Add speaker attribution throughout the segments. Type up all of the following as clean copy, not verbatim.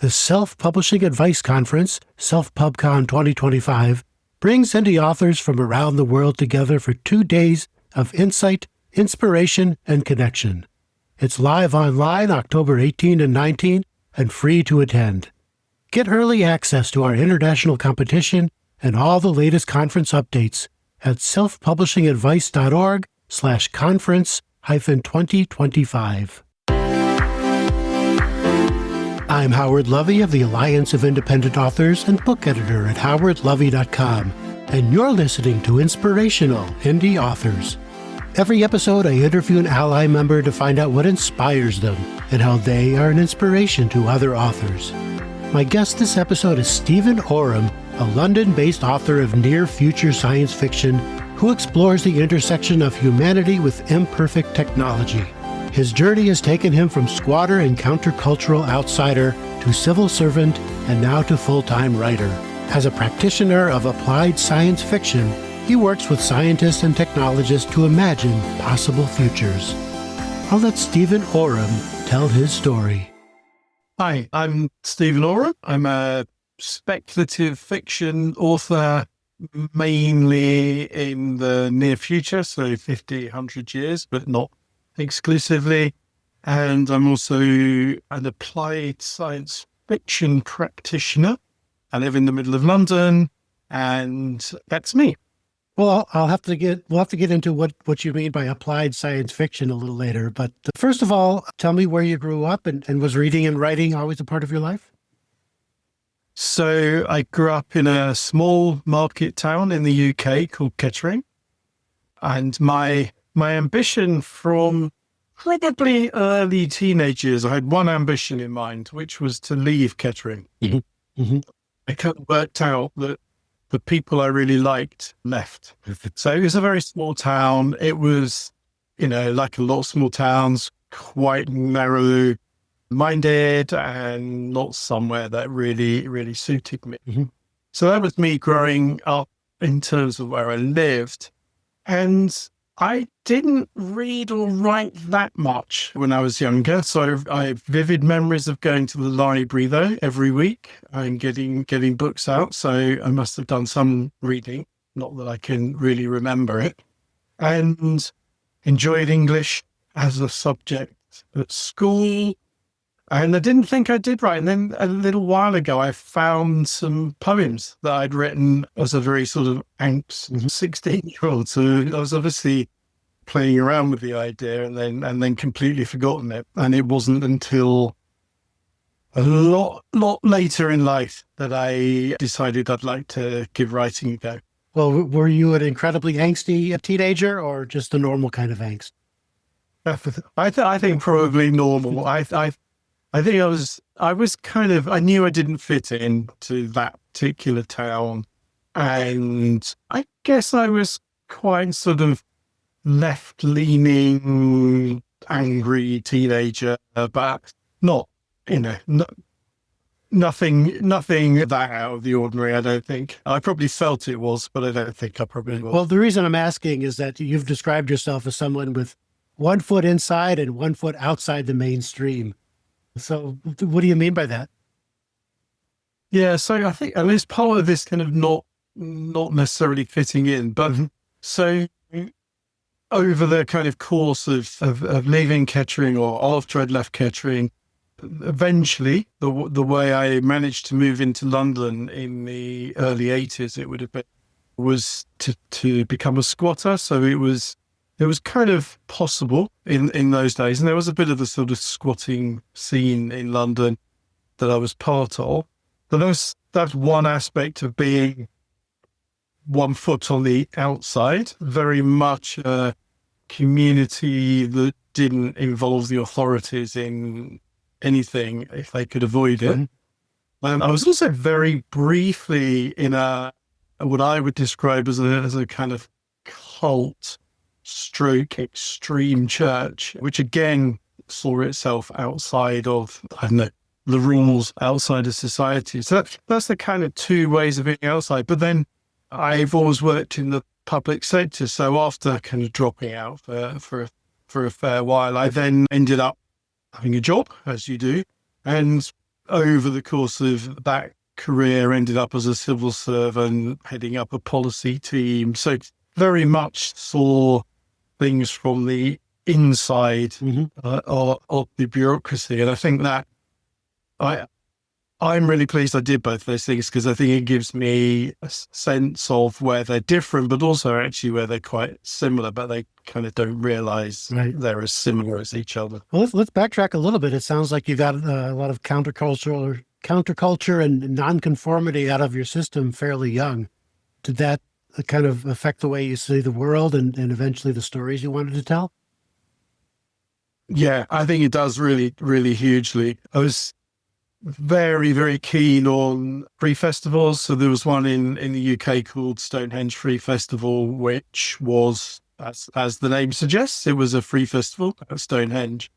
Speaker 1: The Self-Publishing Advice Conference, SelfPubCon 2025, brings indie authors from around the world together for 2 days of insight, inspiration, and connection. It's live online October 18 and 19 and free to attend. Get early access to our international competition and all the latest conference updates at selfpublishingadvice.org/conference-2025. I'm Howard Lovey of the Alliance of Independent Authors and book editor at howardlovey.com, and you're listening to Inspirational Indie Authors. Every episode, I interview an Ally member to find out what inspires them and how they are an inspiration to other authors. My guest this episode is Stephen Oram, a London-based author of near-future science fiction who explores the intersection of humanity with imperfect technology. His journey has taken him from squatter and countercultural outsider to civil servant and now to full-time writer. As a practitioner of applied science fiction, he works with scientists and technologists to imagine possible futures. I'll let Stephen Oram tell his story.
Speaker 2: Hi, I'm Stephen Oram. I'm a speculative fiction author, mainly in the near future, so 50, 100 years, but not exclusively. And I'm also an applied science fiction practitioner. I live in the middle of London, and that's me.
Speaker 1: Well, we'll have to get into what you mean by applied science fiction a little later. But first of all, tell me where you grew up and was reading and writing always a part of your life?
Speaker 2: So I grew up in a small market town in the UK called Kettering. And my ambition from probably early teenage years, I had one ambition in mind, which was to leave Kettering.
Speaker 1: Mm-hmm. Mm-hmm.
Speaker 2: I kind of worked out that the people I really liked left. So it was a very small town. It was, like a lot of small towns, quite narrow-minded and not somewhere that really, really suited me.
Speaker 1: Mm-hmm.
Speaker 2: So that was me growing up in terms of where I lived. And I didn't read or write that much when I was younger. So I have vivid memories of going to the library, though, every week and getting books out. So I must have done some reading, not that I can really remember it. And enjoyed English as a subject at school. And I didn't think I did write. And then a little while ago, I found some poems that I'd written as a very sort of angst 16-year-old. So I was obviously playing around with the idea and then completely forgotten it. And it wasn't until a lot later in life that I decided I'd like to give writing a go.
Speaker 1: Well, were you an incredibly angsty teenager or just a normal kind of angst?
Speaker 2: I think probably normal. I think I was kind of, I knew I didn't fit into that particular town. And I guess I was quite sort of left-leaning, angry teenager, but not, nothing that out of the ordinary, I don't think. I probably felt it was, but I don't think I probably was.
Speaker 1: Well, the reason I'm asking is that you've described yourself as someone with 1 foot inside and 1 foot outside the mainstream. So what do you mean by that?
Speaker 2: Yeah, so I think at least part of this kind of not necessarily fitting in, but so over the kind of course of leaving Kettering or after I'd left Kettering, eventually the way I managed to move into London in the early 80s, it would have been, was to become a squatter. So it was kind of possible in those days. And there was a bit of the sort of squatting scene in London that I was part of. But that's one aspect of being 1 foot on the outside, very much a community that didn't involve the authorities in anything if they could avoid it. I was also very briefly in what I would describe as a kind of cult stroke extreme church, which again saw itself outside of, I don't know, the rules outside of society. So that's the kind of two ways of being outside. But then I've always worked in the public sector. So after kind of dropping out for a fair while, I then ended up having a job, as you do, and over the course of that career, ended up as a civil servant, heading up a policy team. So very much saw things from the inside of the bureaucracy. And I think that I'm really pleased I did both those things, because I think it gives me a sense of where they're different, but also actually where they're quite similar, but they kind of don't realize they're as similar as each other.
Speaker 1: Well, let's backtrack a little bit. It sounds like you got a lot of counterculture and nonconformity out of your system fairly young. Did that kind of affect the way you see the world and eventually the stories you wanted to tell?
Speaker 2: Yeah, I think it does really, really hugely. I was very, very keen on free festivals. So there was one in the UK called Stonehenge Free Festival, which was, as the name suggests, it was a free festival at Stonehenge.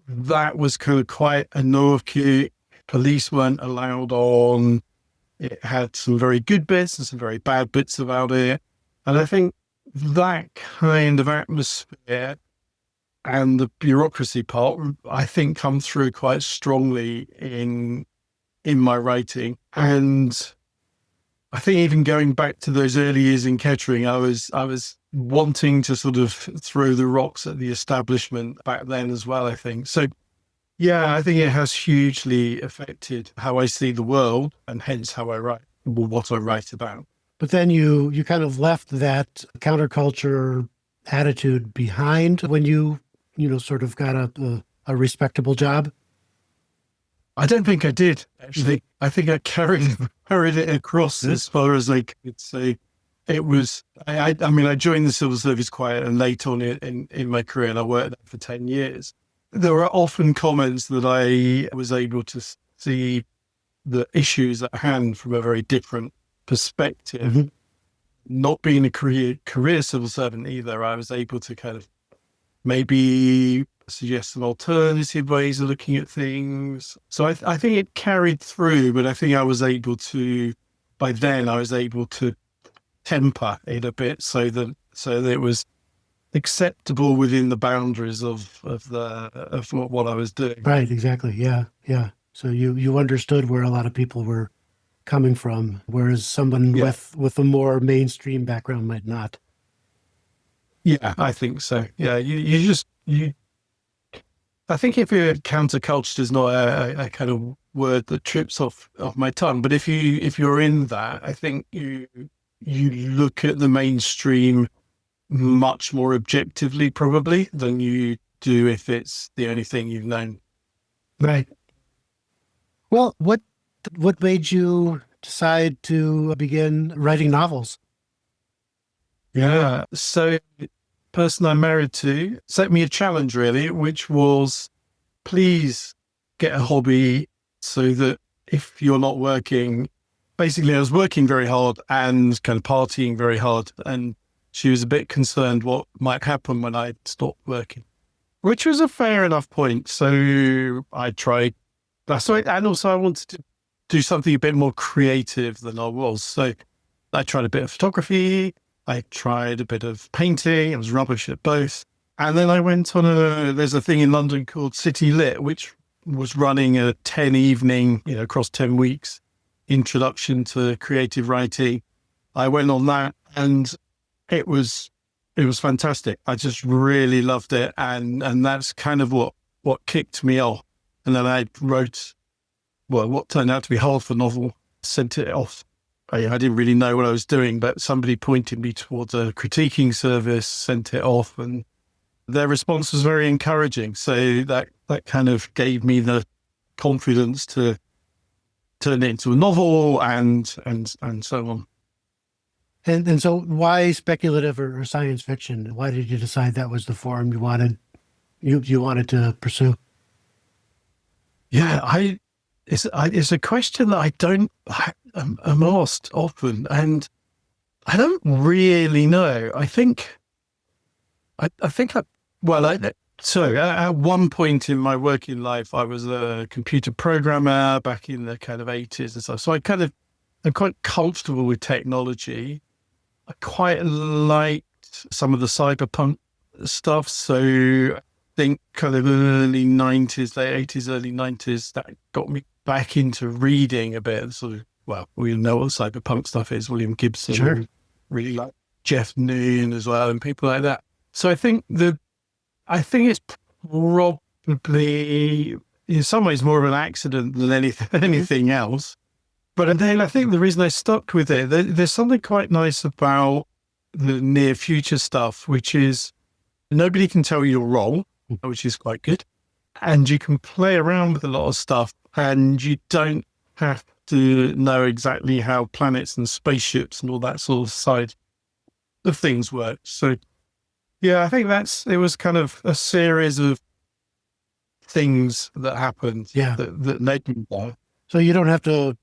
Speaker 2: That was kind of quite a no-kick. Police weren't allowed on. It had some very good bits and some very bad bits about it. And I think that kind of atmosphere and the bureaucracy part, I think, come through quite strongly in my writing. And I think even going back to those early years in Kettering, I was wanting to sort of throw the rocks at the establishment back then as well, I think. So, yeah, I think it has hugely affected how I see the world and hence how I write, what I write about.
Speaker 1: But then you kind of left that counterculture attitude behind when you sort of got a respectable job?
Speaker 2: I don't think I did, actually. I think I carried it across as far as I could say. It was, I mean, I joined the civil service quite late on in my career, and I worked there for 10 years. There were often comments that I was able to see the issues at hand from a very different perspective. Mm-hmm. Not being a career civil servant either, I was able to kind of maybe suggest some alternative ways of looking at things. So I think it carried through, but I think by then I was able to temper it a bit so that it was acceptable within the boundaries of what I was doing.
Speaker 1: Right, exactly. Yeah. So you understood where a lot of people were coming from, whereas someone with a more mainstream background might not.
Speaker 2: Yeah, I think so. Yeah, I think if you're counterculture is not a kind of word that trips off my tongue, but if you're in that, I think you look at the mainstream much more objectively probably than you do if it's the only thing you've known.
Speaker 1: Right. Well, what made you decide to begin writing novels?
Speaker 2: Yeah. So the person I married to set me a challenge really, which was please get a hobby so that if you're not working, basically I was working very hard and kind of partying very hard. And she was a bit concerned what might happen when I stopped working, which was a fair enough point. So I tried. And also I wanted to do something a bit more creative than I was. So I tried a bit of photography. I tried a bit of painting. I was rubbish at both. And then I went on there's a thing in London called City Lit, which was running a 10 evening, across 10 weeks, introduction to creative writing. I went on that and it was fantastic. I just really loved it. And that's kind of what kicked me off. And then I wrote, what turned out to be half a novel, sent it off. I didn't really know what I was doing, but somebody pointed me towards a critiquing service, sent it off, and their response was very encouraging. So that kind of gave me the confidence to turn it into a novel and so on.
Speaker 1: And so why speculative or science fiction? Why did you decide that was the form you wanted to pursue?
Speaker 2: Yeah, it's a question that I'm asked often, and I don't really know. So at one point in my working life, I was a computer programmer back in the kind of 80s and stuff. So I'm quite comfortable with technology. I quite liked some of the cyberpunk stuff. So I think kind of early 90s, late 80s, early 90s, that got me back into reading a bit, sort of, well, we know what cyberpunk stuff is, William Gibson,
Speaker 1: Sure.
Speaker 2: really like Jeff Noon as well, and people like that. So I think it's probably in some ways more of an accident than anything else. But then I think the reason I stuck with it, there's something quite nice about the near future stuff, which is nobody can tell you're wrong, which is quite good. And you can play around with a lot of stuff, and you don't have to know exactly how planets and spaceships and all that sort of side of things work. So yeah, I think it was kind of a series of things that happened that led me there.
Speaker 1: So you don't have to,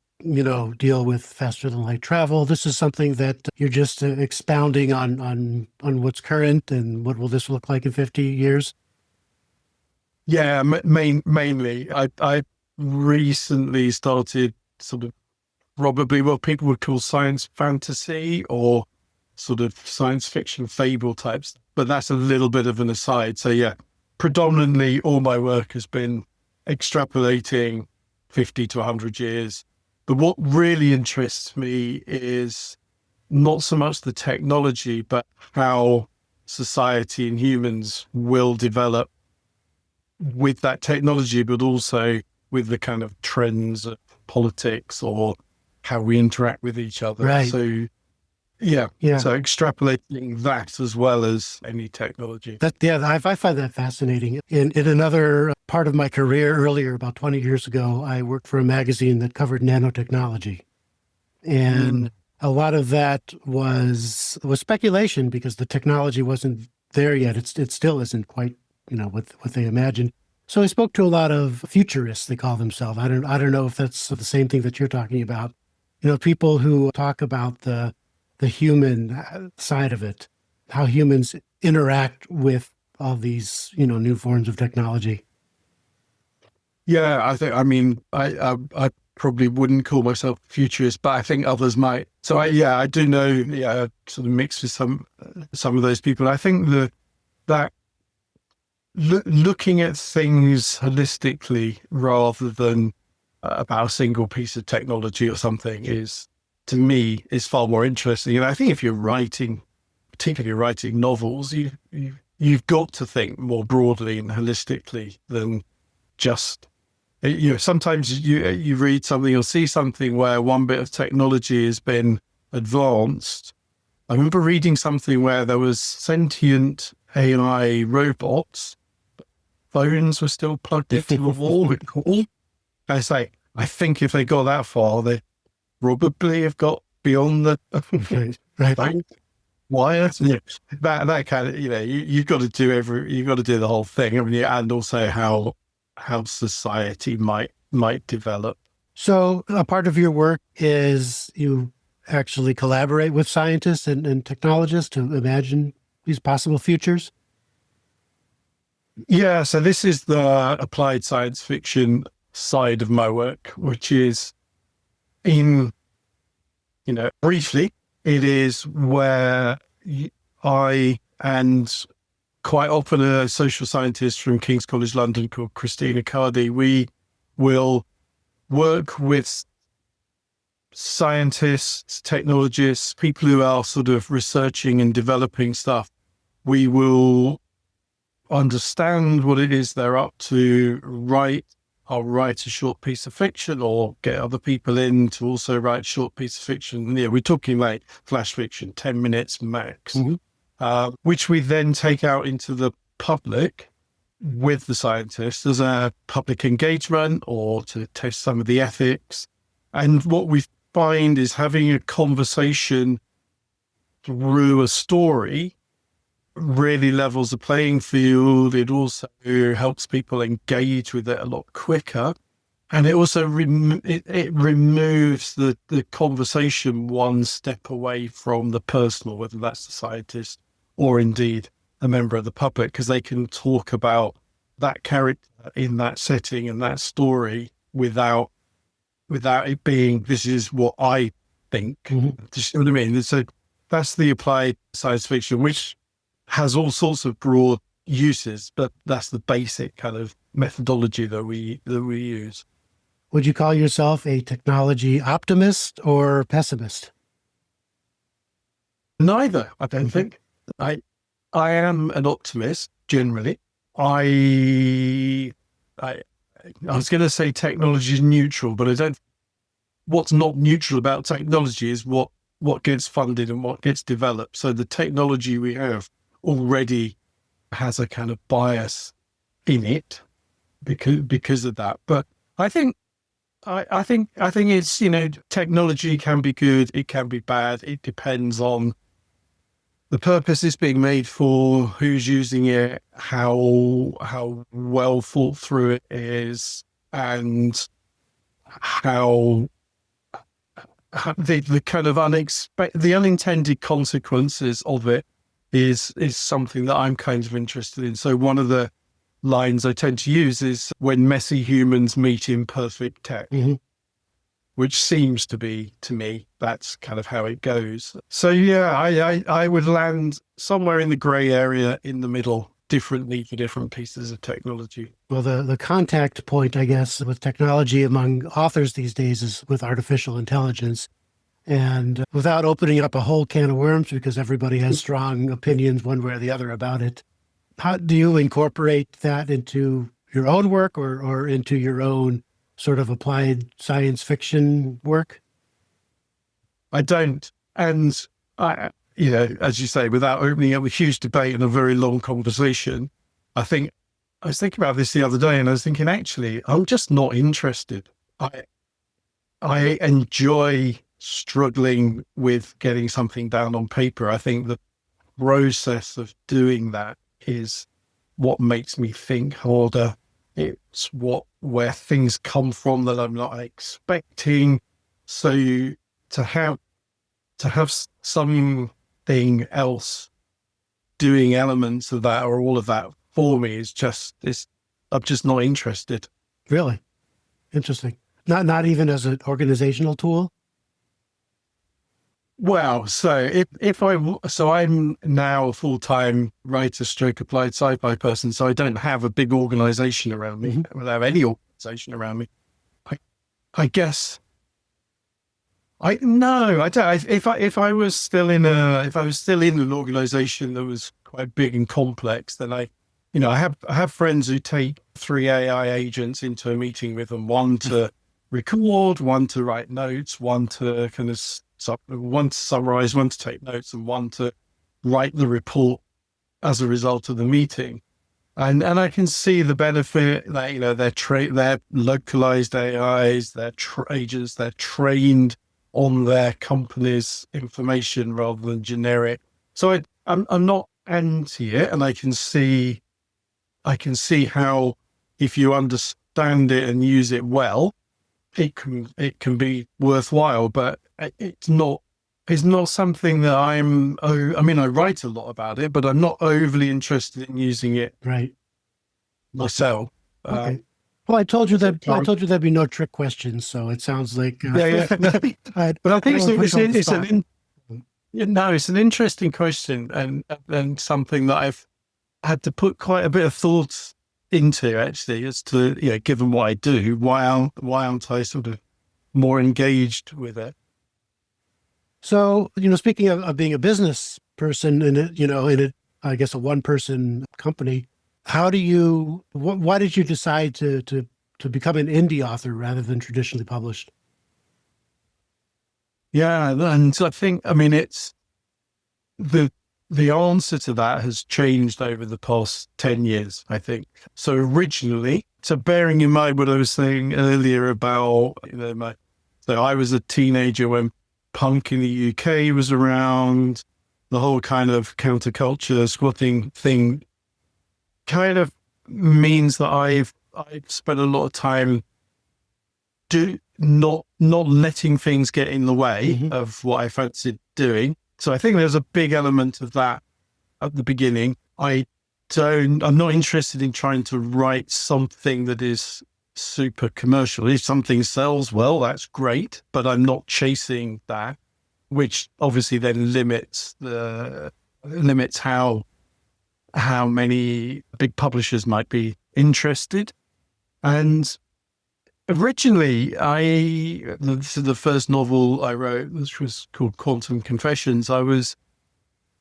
Speaker 1: deal with faster than light travel. This is something that you're just expounding on what's current and what will this look like in 50 years?
Speaker 2: Yeah, mainly. I recently started sort of probably what people would call science fantasy or sort of science fiction fable types, but that's a little bit of an aside. So yeah, predominantly all my work has been extrapolating 50 to 100 years. But what really interests me is not so much the technology, but how society and humans will develop with that technology, but also with the kind of trends of politics or how we interact with each other.
Speaker 1: Right.
Speaker 2: So yeah. So extrapolating that as well as any technology.
Speaker 1: I find that fascinating. In another part of my career earlier, about 20 years ago, I worked for a magazine that covered nanotechnology. And a lot of that was speculation because the technology wasn't there yet. It still isn't quite, what they imagined. So I spoke to a lot of futurists, they call themselves. I don't know if that's the same thing that you're talking about. People who talk about the human side of it, how humans interact with all these, new forms of technology.
Speaker 2: Yeah, I probably wouldn't call myself a futurist, but I think others might. So I do know, sort of mixed with some of those people. I think that looking at things holistically rather than about a single piece of technology or something to me, is far more interesting. And I think if you're writing, particularly writing novels, you've got to think more broadly and holistically than just, sometimes you read something or see something where one bit of technology has been advanced. I remember reading something where there was sentient AI robots, but phones were still plugged into the wall. I say, I think if they got that far, they probably have got beyond the
Speaker 1: right.
Speaker 2: wires. Yeah. That kind of, you've got to do the whole thing. And also how society might develop.
Speaker 1: So a part of your work is you actually collaborate with scientists and technologists to imagine these possible futures?
Speaker 2: Yeah, so this is the applied science fiction side of my work, which is briefly, it is where I and quite often a social scientist from King's College London called Christina Cardy, we will work with scientists, technologists, people who are sort of researching and developing stuff. We will understand what it is they're up to, I'll write a short piece of fiction or get other people in to also write a short piece of fiction. Yeah, we're talking like flash fiction, 10 minutes max, which we then take out into the public with the scientists as a public engagement or to test some of the ethics. And what we find is having a conversation through a story really levels the playing field. It also helps people engage with it a lot quicker. And it also it removes the conversation one step away from the personal, whether that's the scientist or indeed a member of the public, because they can talk about that character in that setting and that story without it being, this is what I think. Do you see what I mean? So that's the applied science fiction, which has all sorts of broad uses, but that's the basic kind of methodology that we use.
Speaker 1: Would you call yourself a technology optimist or pessimist?
Speaker 2: Neither, I don't think. I am an optimist generally. I I I was going to say technology is neutral, but I don't. What's not neutral about technology is what gets funded and what gets developed. So the technology we have already has a kind of bias in it because of that. But I think I think it's, technology can be good, it can be bad. It depends on the purpose it's being made for, who's using it, how well thought through it is, and how the kind of the unintended consequences of it is something that I'm kind of interested in. So one of the lines I tend to use is when messy humans meet imperfect tech, which seems to be, to me, that's kind of how it goes. So yeah, I would land somewhere in the gray area in the middle, differently for different pieces of technology.
Speaker 1: Well, the contact point, I guess, with technology among authors these days is with artificial intelligence. And without opening up a whole can of worms, because everybody has strong opinions one way or the other about it, how do you incorporate that into your own work or into your own sort of applied science fiction work?
Speaker 2: I don't. And as you say, without opening up a huge debate and a very long conversation, I was thinking about this the other day, and I was thinking, actually, I'm just not interested. I enjoy struggling with getting something down on paper. I think the process of doing that is what makes me think harder. It's where things come from that I'm not expecting. So to have something else doing elements of that or all of that for me I'm just not interested.
Speaker 1: Really? Interesting. Not even as an organizational tool?
Speaker 2: Well, so I'm now a full-time writer stroke applied sci-fi person, so I don't have a big organization around me. I don't have any organization around me. I guess I don't. If I was still in an organization that was quite big and complex, then I have friends who take 3 AI agents into a meeting with them, one to record, one to write notes, one to one to summarize, one to take notes, and one to write the report as a result of the meeting. And I can see the benefit that, they're localized AIs, they're agents, they're trained on their company's information rather than generic. So I'm not anti it, and I can see how, if you understand it and use it well, it can be worthwhile. But it's not something that I write a lot about it, but I'm not overly interested in using it myself.
Speaker 1: Okay. Well, I told you there'd be no trick questions, so it sounds like
Speaker 2: yeah. But I think it's an interesting question, and something that I've had to put quite a bit of thought into, actually, as to, given what I do, why aren't I sort of more engaged with it?
Speaker 1: So, speaking of being a business person in I guess a one-person company, why did you decide to become an indie author rather than traditionally published?
Speaker 2: Yeah, and I think, it's the answer to that has changed over the past 10 years, I think. So originally, bearing in mind what I was saying earlier about, so I was a teenager when punk in the UK was around, the whole kind of counterculture squatting thing kind of means that I've spent a lot of time not letting things get in the way of what I fancied doing. So I think there's a big element of that at the beginning. I'm not interested in trying to write something that is super commercial. If something sells well, that's great, but I'm not chasing that, which obviously then limits how many big publishers might be interested. And Originally, this is the first novel I wrote, which was called Quantum Confessions. I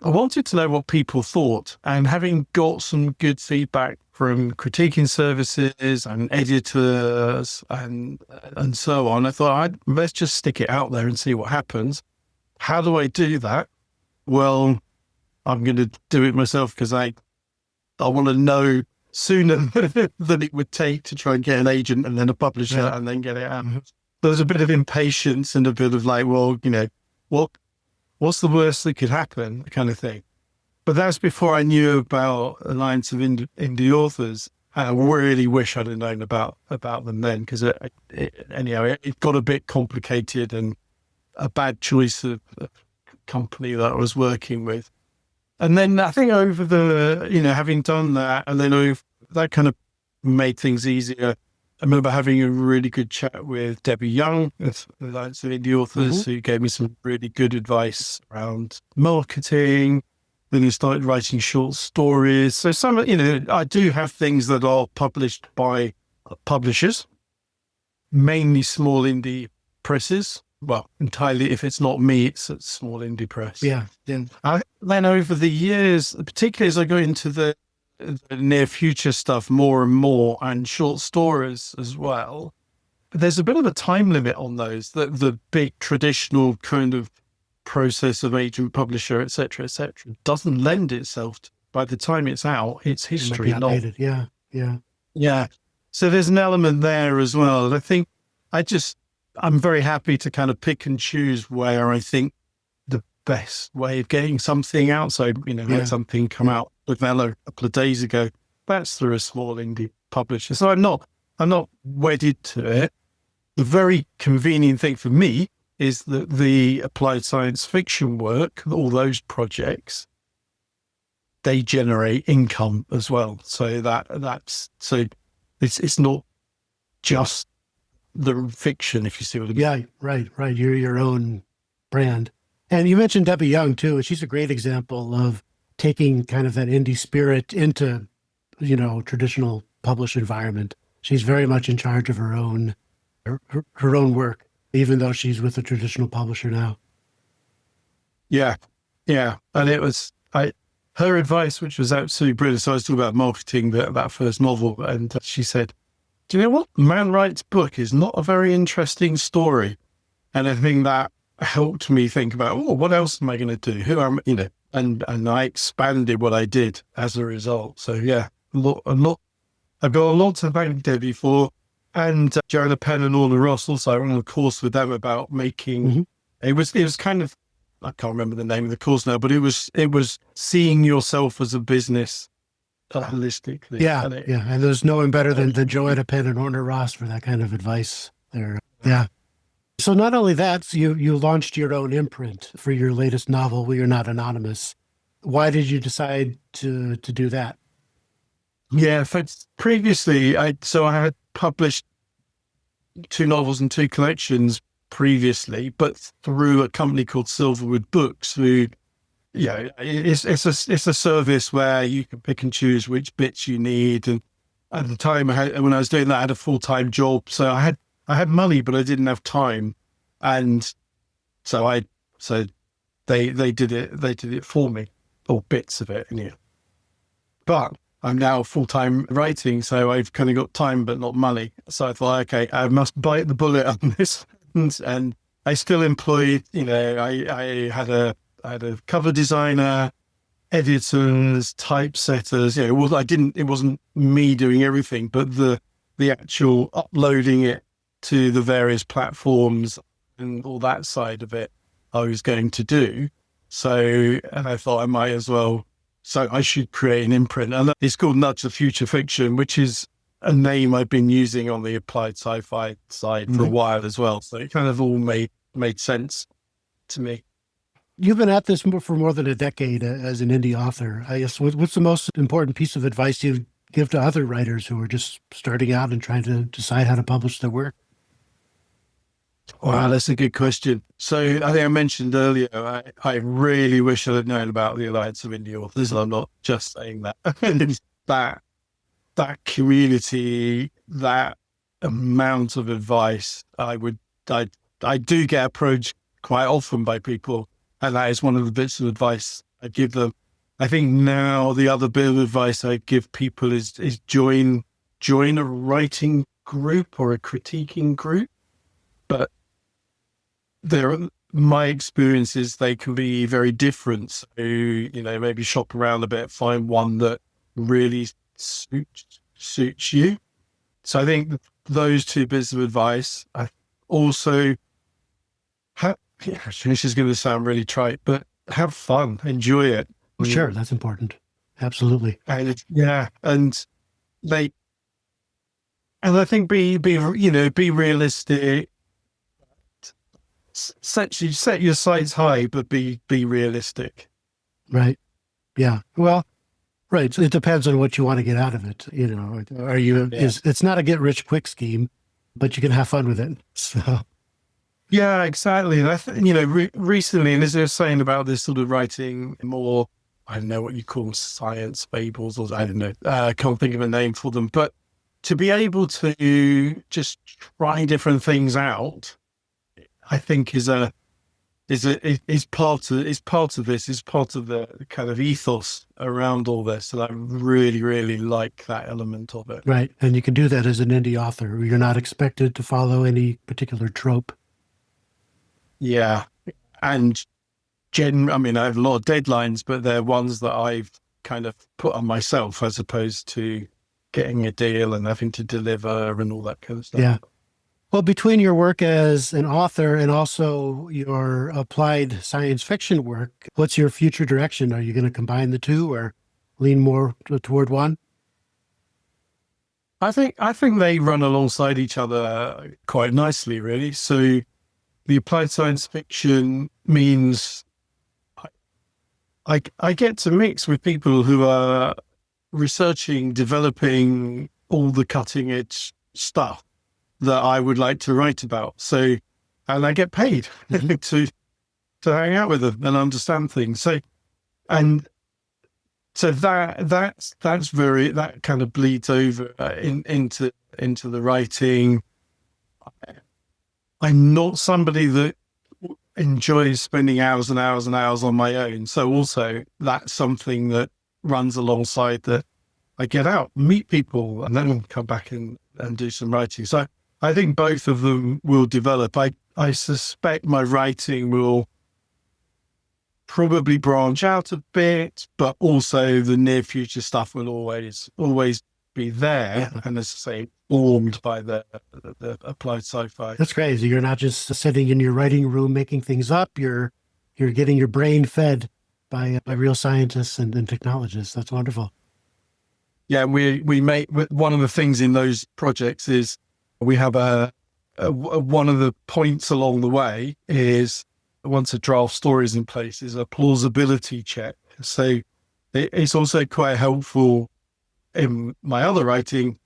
Speaker 2: wanted to know what people thought, and having got some good feedback from critiquing services and editors and so on, I thought, let's just stick it out there and see what happens. How do I do that? Well, I'm going to do it myself because I want to know sooner than it would take to try and get an agent and then a publisher and then get it out. There's a bit of impatience and a bit of like, well, what's the worst that could happen kind of thing. But that's before I knew about Alliance of Indie Authors. And I really wish I'd have known about them then, because it got a bit complicated and a bad choice of company that I was working with. And then I think over having done that, and then that kind of made things easier. I remember having a really good chat with Debbie Young of the Alliance of Indie Authors, who gave me some really good advice around marketing. Then I started writing short stories. So I do have things that are published by publishers, mainly small indie presses. Well, entirely, if it's not me, it's a small indie press.
Speaker 1: Yeah.
Speaker 2: Then over the years, particularly as I go into the near future stuff more and more, and short stories as well, there's a bit of a time limit on those. The big traditional kind of process of agent, publisher, et cetera, doesn't lend itself to, by the time it's out, it's history. Yeah. So there's an element there as well. And I think I'm very happy to kind of pick and choose where I think the best way of getting something out. So, had something come out with Velo a couple of days ago. That's through a small indie publisher. So I'm not wedded to it. The very convenient thing for me is that the applied science fiction work, all those projects, they generate income as well. So it's not just the fiction, if you see what I mean.
Speaker 1: Yeah, right. You're your own brand. And you mentioned Debbie Young too, and she's a great example of taking kind of that indie spirit into, traditional published environment. She's very much in charge of her own work, even though she's with a traditional publisher now.
Speaker 2: Yeah. And it was her advice, which was absolutely brilliant. So I was talking about marketing that first novel, and she said, do you know what? Man Writes Book is not a very interesting story. And I think that helped me think about, what else am I going to do? Who am and I expanded what I did as a result. So yeah, a lot. I've got a lot to thank Debbie for, and Joanna Penn and Orla Ross also. I went on a course with them about making. It was kind of, I can't remember the name of the course now, but it was seeing yourself as a business holistically.
Speaker 1: Yeah. And there's no one better than Joanna Penn and Orla Ross for that kind of advice there. Yeah. So not only that, you launched your own imprint for your latest novel, We Are Not Anonymous. Why did you decide to do that?
Speaker 2: Yeah, previously, I had published 2 novels and 2 collections previously, but through a company called Silverwood Books, who, it's a service where you can pick and choose which bits you need. And at the time, when I was doing that, I had a full-time job, so I had money, but I didn't have time, and so they did it for me, or bits of it, anyway. But I'm now full-time writing, so I've kind of got time but not money. So I thought, okay, I must bite the bullet on this, and I still employed. I had a cover designer, editors, typesetters. It wasn't me doing everything, but the actual uploading it to the various platforms and all that side of it, I was going to do. So, and I thought I might as well. So I should create an imprint. And it's called Nudge the Future Fiction, which is a name I've been using on the applied sci-fi side for a while as well. So it kind of all made sense to me.
Speaker 1: You've been at this for more than a decade as an indie author. I guess what's the most important piece of advice you give to other writers who are just starting out and trying to decide how to publish their work?
Speaker 2: Wow, that's a good question. So I think I mentioned earlier, I really wish I had known about the Alliance of Indie Authors. I'm not just saying that. That community, that amount of advice I do get approached quite often by people, and that is one of the bits of advice I give them. I think now the other bit of advice I give people is join a writing group or a critiquing group. But my experience is they can be very different. So, maybe shop around a bit, find one that really suits you. So I think those two bits of advice. I also this is going to sound really trite, but have fun, enjoy it.
Speaker 1: Sure, that's important. Absolutely.
Speaker 2: And I think be realistic. Set your sights high, but be realistic.
Speaker 1: Right. Yeah. Well, right. So it depends on what you want to get out of it. It's not a get rich quick scheme, but you can have fun with it. So.
Speaker 2: Yeah, exactly. And recently, and as I was saying about this sort of writing more, I don't know what you call science fables, or I don't know, I can't think of a name for them, but to be able to just try different things out, I think is part of the kind of ethos around all this. And I really, really like that element of it.
Speaker 1: Right. And you can do that as an indie author. You're not expected to follow any particular trope.
Speaker 2: Yeah. And I have a lot of deadlines, but they're ones that I've kind of put on myself as opposed to getting a deal and having to deliver and all that kind of stuff.
Speaker 1: Yeah. Well, between your work as an author and also your applied science fiction work, what's your future direction? Are you going to combine the two or lean more toward one?
Speaker 2: I think they run alongside each other quite nicely, really. So the applied science fiction means I get to mix with people who are researching, developing all the cutting edge stuff that I would like to write about. So, and I get paid to hang out with them and understand things. So that kind of bleeds over into the writing. I'm not somebody that enjoys spending hours and hours and hours on my own. So also that's something that runs alongside that. I get out, meet people, and then come back and do some writing. So I think both of them will develop. I suspect my writing will probably branch out a bit, but also the near future stuff will always be there. Yeah. And as I say, formed by the applied sci-fi.
Speaker 1: That's crazy. You're not just sitting in your writing room making things up. You're getting your brain fed by real scientists and technologists. That's wonderful.
Speaker 2: Yeah, we make one of the things in those projects is we have one of the points along the way is once a draft story is in place is a plausibility check. So it's also quite helpful in my other writing.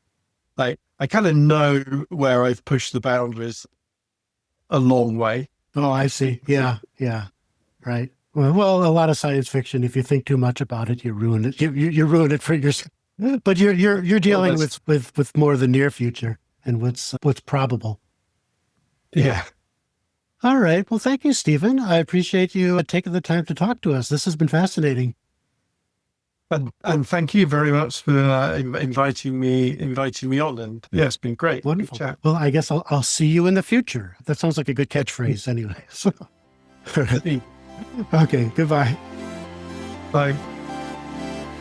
Speaker 2: Like I kind of know where I've pushed the boundaries a long way.
Speaker 1: Oh, I see. Yeah. Right. Well, a lot of science fiction, if you think too much about it, you ruin it. You ruin it for yourself. But you're dealing with more of the near future and what's probable.
Speaker 2: Yeah.
Speaker 1: All right. Well, thank you, Stephen. I appreciate you taking the time to talk to us. This has been fascinating.
Speaker 2: And thank you very much for inviting me on. And yeah, it's been great.
Speaker 1: Wonderful. Good chat. Well, I guess I'll see you in the future. That sounds like a good catchphrase anyway. So. Okay. Goodbye.
Speaker 2: Bye.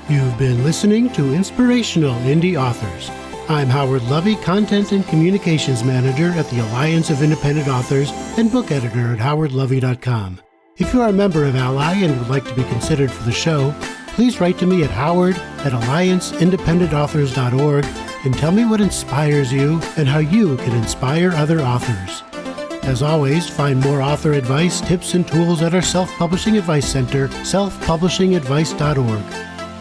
Speaker 1: You've been listening to Inspirational Indie Authors. I'm Howard Lovey, Content and Communications Manager at the Alliance of Independent Authors and book editor at howardlovey.com. If you are a member of Ally and would like to be considered for the show, please write to me at howard@allianceindependentauthors.org and tell me what inspires you and how you can inspire other authors. As always, find more author advice, tips, and tools at our Self-Publishing Advice Center, selfpublishingadvice.org.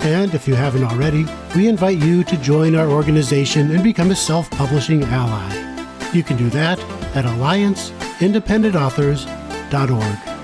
Speaker 1: And if you haven't already, we invite you to join our organization and become a self-publishing ally. You can do that at allianceindependentauthors.org.